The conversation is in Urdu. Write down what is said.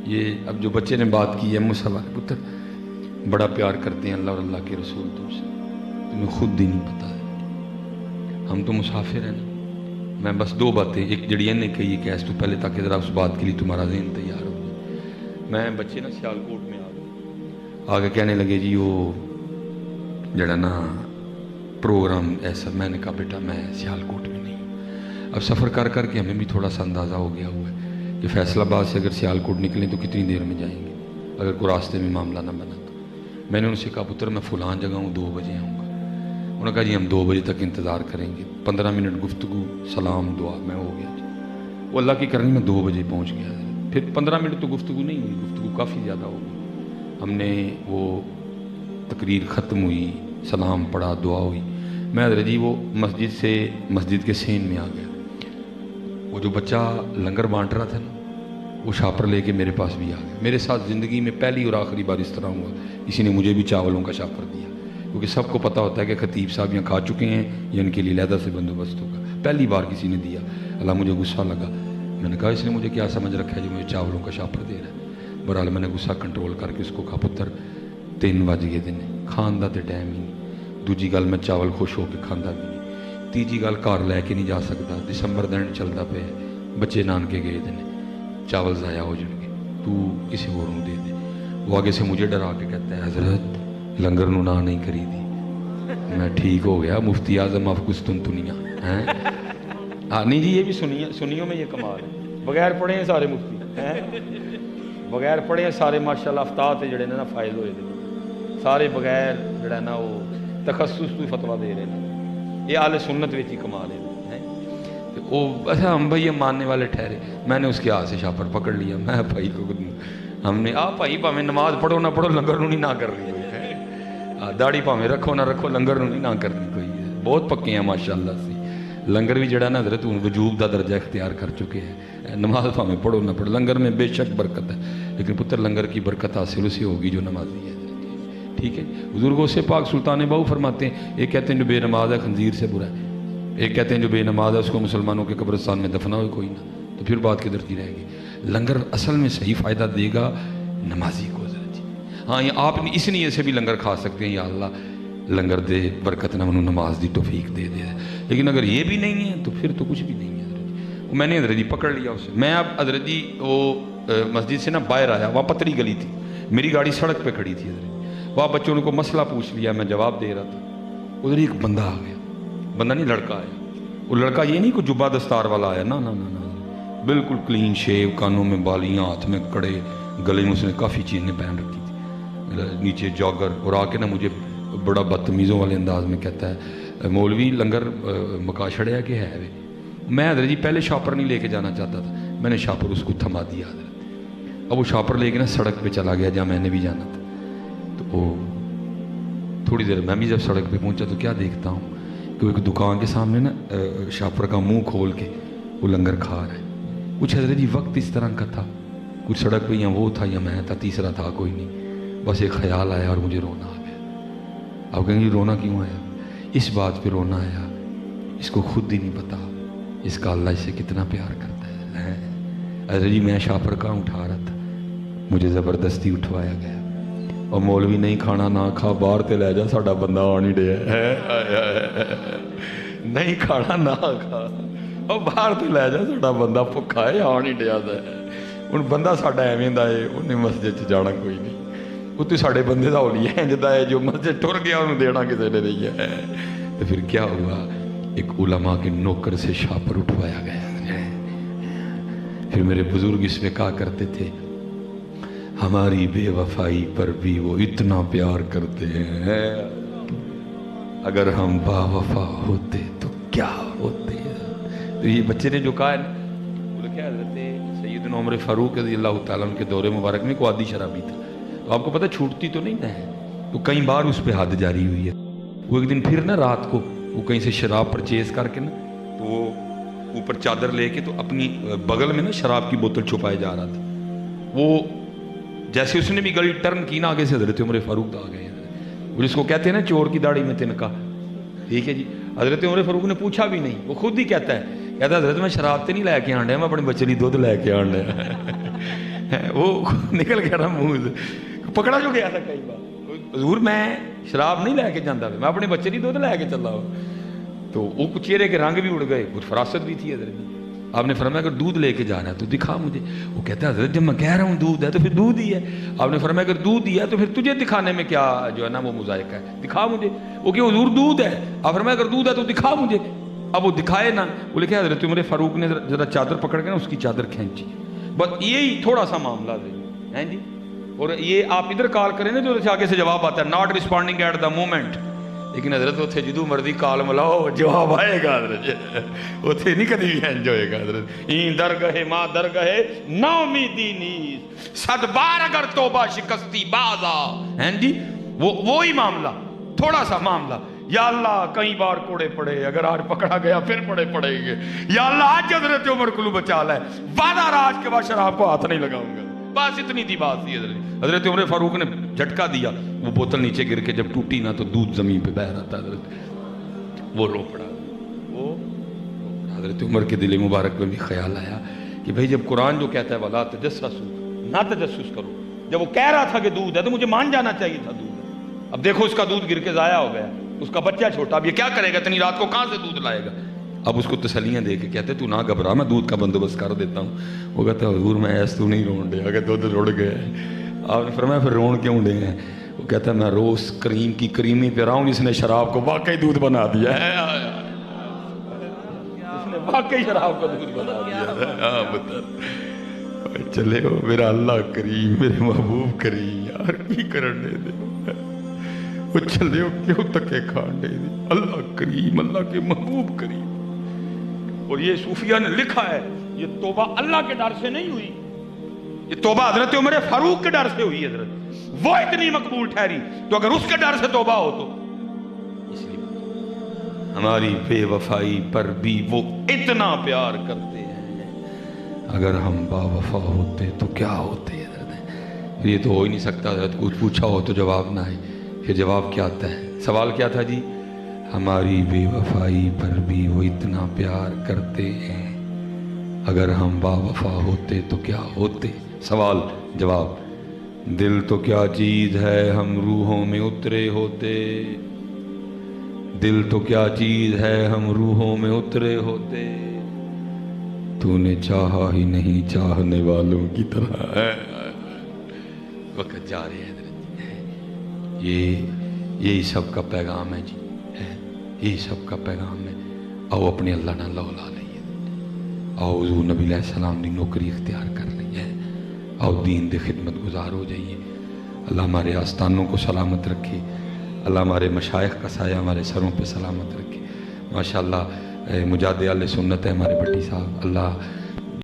یہ اب جو بچے نے بات کی ہے مصطفیٰ پتر بڑا پیار کرتے ہیں اللہ اور اللہ کے رسول تم سے، تمہیں خود ہی نہیں پتا ہے، ہم تو مسافر ہیں نا۔ میں بس دو باتیں، ایک جڑی نے کہی کہ اس تو پہلے تاکہ ذرا اس بات کے لیے تمہارا ذہن تیار ہو جائے۔ میں بچے نا سیالکوٹ میں آگے کہنے لگے جی وہ جڑا نا پروگرام ایسا، میں نے کہا بیٹا میں سیالکوٹ میں نہیں ہوں۔ اب سفر کر کر کے ہمیں بھی تھوڑا سا اندازہ ہو گیا ہوا ہے کہ فیصل آباد سے اگر سیالکوٹ نکلیں تو کتنی دیر میں جائیں گے اگر کوئی راستے میں معاملہ نہ بنا تو۔ میں نے ان سے کہا پتر میں فلان جگہ ہوں 2 بجے آؤں گا۔ انہوں نے کہا جی ہم 2 بجے تک انتظار کریں گے، 15 منٹ گفتگو سلام دعا میں ہو گیا جی۔ وہ اللہ کی کرنی میں 2 بجے پہنچ گیا، پھر 15 منٹ تو گفتگو نہیں ہوئی، گفتگو کافی زیادہ ہو گئی۔ ہم نے وہ تقریر ختم ہوئی، سلام پڑھا، دعا ہوئی، میں حضرت جی وہ مسجد سے مسجد کے سین میں آ گیا۔ وہ جو بچہ لنگر بانٹ رہا تھا نا وہ شاپر لے کے میرے پاس بھی آ گیا۔ میرے ساتھ زندگی میں پہلی اور آخری بار اس طرح ہوا کسی نے مجھے بھی چاولوں کا شاپر دیا، کیونکہ سب کو پتہ ہوتا ہے کہ خطیب صاحب یہاں کھا چکے ہیں یا ان کے لیے علیحدہ سے بندوبست ہوگا۔ پہلی بار کسی نے دیا، اللہ مجھے غصہ لگا، میں نے کہا اس نے مجھے کیا سمجھ رکھا ہے جو مجھے چاولوں کا شاپر دے رہا ہے۔ بہرحال میں نے غصہ کنٹرول کر کے اس کو کہا پتر 3 بج گئے دن کھان دا تے ٹائم ہی نہیں، دوجی گل میں چاول خوش ہو کے کھانا بھی نہیں، تیجی گل گھر لے کے نہیں جا سکتا، دسمبر دن چلتا پہ بچے نانکے گئے دن چاول ضائع ہو جائیں گے، تو کسی اور دے دے۔ وہ آگے سے مجھے ڈرا کے کہتا ہے حضرت لنگر نو نہ نہیں کری دی۔ میں ٹھیک ہو گیا، مفتی اعظم آف قسطنطنیہ ہیں۔ نہیں جی یہ بھی سنیوں میں یہ کمال ہے، بغیر پڑھے ہیں سارے مفتی ہیں، بغیر پڑھے ہیں سارے ماشاءاللہ افتاد تے جڑے نے نا فائز ہوئے دے سارے بغیر جڑا نا وہ تخصص تو فتویٰ دے رہے ہیں۔ یہ اہل سنت وچ ہی کمال ہے۔ وہ اچھا ہم بھائی یہ ماننے والے ٹھہرے، میں نے اس کے ہاتھ سے شاپر پکڑ لیا، میں بھائی کو ہم نے بھائی پاویں نماز پڑھو نہ پڑھو لنگر نو نہیں نہ کرنی کوئی، داڑھی پاویں رکھو نہ رکھو لنگر نو نہیں نہ کرنی کوئی۔ بہت پکے ہیں ماشاءاللہ سے، لنگر بھی جڑا نا حضرت وجوب دا درجہ اختیار کر چکے ہیں، نماز پاویں پڑھو نہ پڑھو لنگر میں بے شک برکت ہے، لیکن پتر لنگر کی برکت حاصل اسے ہوگی جو نمازی ہے۔ ٹھیک ہے، بزرگوں سے پاک سلطان باؤ فرماتے ہیں ایک کہتے ہیں جو بے نماز ہے خنزیر سے برا ہے، ایک کہتے ہیں جو بے نماز ہے اس کو مسلمانوں کے قبرستان میں دفنا ہوئے کوئی نہ، تو پھر بات کدھر کی رہے گی۔ لنگر اصل میں صحیح فائدہ دے گا نمازی کو حضرت جی۔ ہاں یہ آپ اس نیت سے بھی لنگر کھا سکتے ہیں یا اللہ لنگر دے برکت نہ منو نماز دی توفیق دے دے، لیکن اگر یہ بھی نہیں ہے تو پھر تو کچھ بھی نہیں ہے حضرت جی۔ میں نے حضرت جی پکڑ لیا اسے، میں اب حضرت جی وہ مسجد سے نا باہر آیا، وہاں پتری گلی تھی، میری گاڑی سڑک پہ کھڑی تھی حضرت جی، وہاں بچوں نے کو مسئلہ پوچھ لیا، میں جواب دے رہا تھا، ادھر ایک بندہ آ گیا، بندہ نہیں لڑکا آیا، وہ لڑکا یہ نہیں کوئی جبہ دستار والا آیا، نہ بالکل کلین شیو، کانوں میں بالیاں، ہاتھ میں کڑے، گلے میں اس نے کافی چینیں پہن رکھی تھی، نیچے جاگر، اور آ کے نا مجھے بڑا بدتمیزوں والے انداز میں کہتا ہے مولوی لنگر مکا چھڑیا کہ ہے وے۔ میں حضرت جی پہلے شاپر نہیں لے کے جانا چاہتا تھا، میں نے شاپر اس کو تھما دیا حضرت، اب وہ شاپر لے کے نا سڑک پہ چلا گیا جہاں میں نے بھی جانا تھا، تو وہ تھوڑی دیر میں بھی جب سڑک پہ پہنچا تو کیا دیکھتا ہوں کہ ایک دکان کے سامنے نا شاپر کا منہ کھول کے وہ لنگر کھا رہا ہے۔ کچھ حضرت جی وقت اس طرح کا تھا، کچھ سڑک پہ یا وہ تھا یا میں تھا، تیسرا تھا کوئی نہیں، بس ایک خیال آیا اور مجھے رونا آ گیا۔ اب کہیں گے رونا کیوں آیا؟ اس بات پہ رونا آیا اس کو خود ہی نہیں پتا اس کا اللہ اسے کتنا پیار کرتا ہے۔ حضرت جی میں شاپر کا اٹھا رہا تھا، مجھے زبردستی اٹھوایا گیا، اور مولوی نہیں کھانا نہ کھا، باہر تے لے جا ساڈا بندہ آ نہیں ڈیا، نہیں کھانا نہ کھا، اور باہر تے لے جا ساڈا بندہ بھکا ہے آ نہیں ڈیا، ہوں بندہ ساڈا ایویں دا ہے انہیں مسجد چ جانا کوئی نہیں، وہ تو ساڈے بندے دا ہولی ہے جدا ہے جو مسجد ٹر گیا انہوں دینا کسی نے نہیں ہے۔ تو پھر کیا ہوا، ایک علماء کے نوکر سے شاپر اٹھوایا گیا۔ پھر میرے بزرگ اس میں کہا کرتے تھے ہماری بے وفائی پر بھی وہ اتنا پیار کرتے ہیں، اگر ہم با وفا ہوتے تو کیا ہوتے ہیں۔ تو یہ بچے نے جو کہا ہے وہ کیا حضرت سیدنا عمر فاروق رضی اللہ تعالیٰ عنہ کے دور مبارک میں کوئی عادی شرابی تھا، تو آپ کو پتہ چھوٹتی تو نہیں ہے، تو کئی بار اس پہ حد جاری ہوئی ہے۔ وہ ایک دن پھر نا رات کو وہ کہیں سے شراب پرچیز کر کے نا تو وہ اوپر چادر لے کے تو اپنی بغل میں نا شراب کی بوتل چھپائے جا رہا تھا، وہ جیسے اس نے بھی گلی ٹرن کی نا آگے سے حضرت عمر فاروق آ گئے، وہ جس کو کہتے ہیں نا چور کی داڑھی میں تنکا، ٹھیک ہے جی۔ حضرت عمر فاروق نے پوچھا بھی نہیں، وہ خود ہی کہتا ہے حضرت میں شراب تے نہیں لے کے آن ڈیا، میں اپنے بچے لی دودھ لے کے آن ڈیا۔ وہ نکل گیا نا منہ سے, پکڑا جو گیا تھا کئی بار. حضور میں شراب نہیں لے کے جانا, میں اپنے بچے نہیں دودھ لے کے چلا ہوں. تو وہ چہرے کے رنگ بھی اڑ گئے, کچھ فراست بھی تھی حضرت. آپ نے فرمایا اگر دودھ لے کے جانا ہے تو دکھا مجھے. وہ کہتا ہے حضرت جب میں کہہ رہا ہوں دودھ ہے تو پھر دودھ ہی ہے. آپ نے فرمایا اگر دودھ ہی ہے تو پھر تجھے دکھانے میں کیا جو ہے نا وہ مذائقہ ہے, دکھا مجھے. وہ کہ حضور دودھ ہے. آپ فرمایا اگر دودھ ہے تو دکھا مجھے. اب وہ دکھائے نا, وہ لکھا حضرت عمر فاروق نے ذرا چادر پکڑ کے نا اس کی چادر کھینچی. بس یہی تھوڑا سا معاملہ ہے جی. اور یہ آپ ادھر کال کریں نا جو آگے سے جواب آتا ہے not responding at the moment, لیکن حضرت اتنے جدو مرضی کال ملاؤ جواب آئے گا حضرت. اتنے نہیں کدی بھی انج ہوئے گا حضرت. این درگاہ ماں درگاہ نا امیدی نیز صد بار اگر توبہ شکستی بازا ہیں جی. وہی معاملہ, تھوڑا سا معاملہ. یا اللہ کئی بار کوڑے پڑے, اگر آج پکڑا گیا پھر پڑے پڑیں گے. یا اللہ آج حضرت عمر کو بچا لے, وعدہ راج کے بعد شراب کو ہاتھ نہیں لگاؤں گا. بس اتنی تھی بات تھی حضرت. حضرت عمر فاروق نے جھٹکا دیا, وہ بوتل نیچے گر کے جب ٹوٹی نا تو دودھ زمین پہ بہہ رہا تھا حضرت. وہ رو پڑا. وہ حضرت عمر کے دل مبارک میں بھی خیال آیا کہ بھئی جب قرآن جو کہتا ہے وَلَا تَجَسَّسُوا, نہ تجسس کرو, جب وہ کہہ رہا تھا کہ دودھ ہے تو مجھے مان جانا چاہیے تھا دودھ ہے. اب دیکھو اس کا دودھ گر کے ضائع ہو گیا, اس کا بچہ چھوٹا, اب یہ کیا کرے گا, اتنی رات کو کہاں سے دودھ لائے گا. اب اس کو تسلیاں دے کے کہتے تو نہ گھبرا, میں دودھ کا بندوبست کر دیتا ہوں. وہ کہتا ہے حضور میں ایس تو نہیں رون دے, اگر دودھ رڑ گیا. آپ نے فرمایا پھر رون کیوں دے ہیں. وہ کہتا ہے میں روز کریم کی کریمی پہ رہا ہوں, اس نے شراب کو واقعی دودھ بنا دیا ہے, اس نے واقعی شراب کو دودھ بنا دیا. چلے ہو میرا اللہ کریم, میرے محبوب کریم, یار کی کرنے دے. وہ چلے ہو کیوں تکے کھانے دے, اللہ کریم, اللہ کے محبوب کریم. اور یہ صوفیہ نے لکھا ہے یہ توبہ اللہ کے ڈر سے نہیں ہوئی, یہ توبہ حضرت عمر فاروق کے ڈر سے ہوئی حضرت. وہ اتنی مقبول ٹھہری, تو اگر اس کے ڈر سے توبہ ہو تو اس لیے ہماری بے وفائی پر بھی وہ اتنا پیار کرتے ہیں. اگر ہم با وفا ہوتے تو کیا ہوتے حضرت. یہ تو ہو ہی نہیں سکتا حضرت. کچھ پوچھا ہو تو جواب نہ آئے. پھر جواب کیا آتا ہے, سوال کیا تھا جی, ہماری بے وفائی پر بھی وہ اتنا پیار کرتے ہیں, اگر ہم با وفا ہوتے تو کیا ہوتے. سوال جواب, دل تو کیا چیز ہے ہم روحوں میں اترے ہوتے, دل تو کیا چیز ہے ہم روحوں میں اترے ہوتے, تو نے چاہا ہی نہیں چاہنے والوں کی طرح. وقت جا رہے ہیں حضرت. یہی سب کا پیغام ہے جی, یہی سب کا پیغام ہے. آؤ اپنے اللہ نہ لو لا لئیے, آؤ حضور نبی علیہ السلام دی نوکری اختیار کر لئیے, آؤ دین دے خدمت گزار ہو جائیے. اللہ ہمارے آستانوں کو سلامت رکھے, اللہ ہمارے مشائخ کا سایہ ہمارے سروں پہ سلامت رکھے. ماشاءاللہ مجاہد اہل سنت ہے ہمارے بھٹی صاحب, اللہ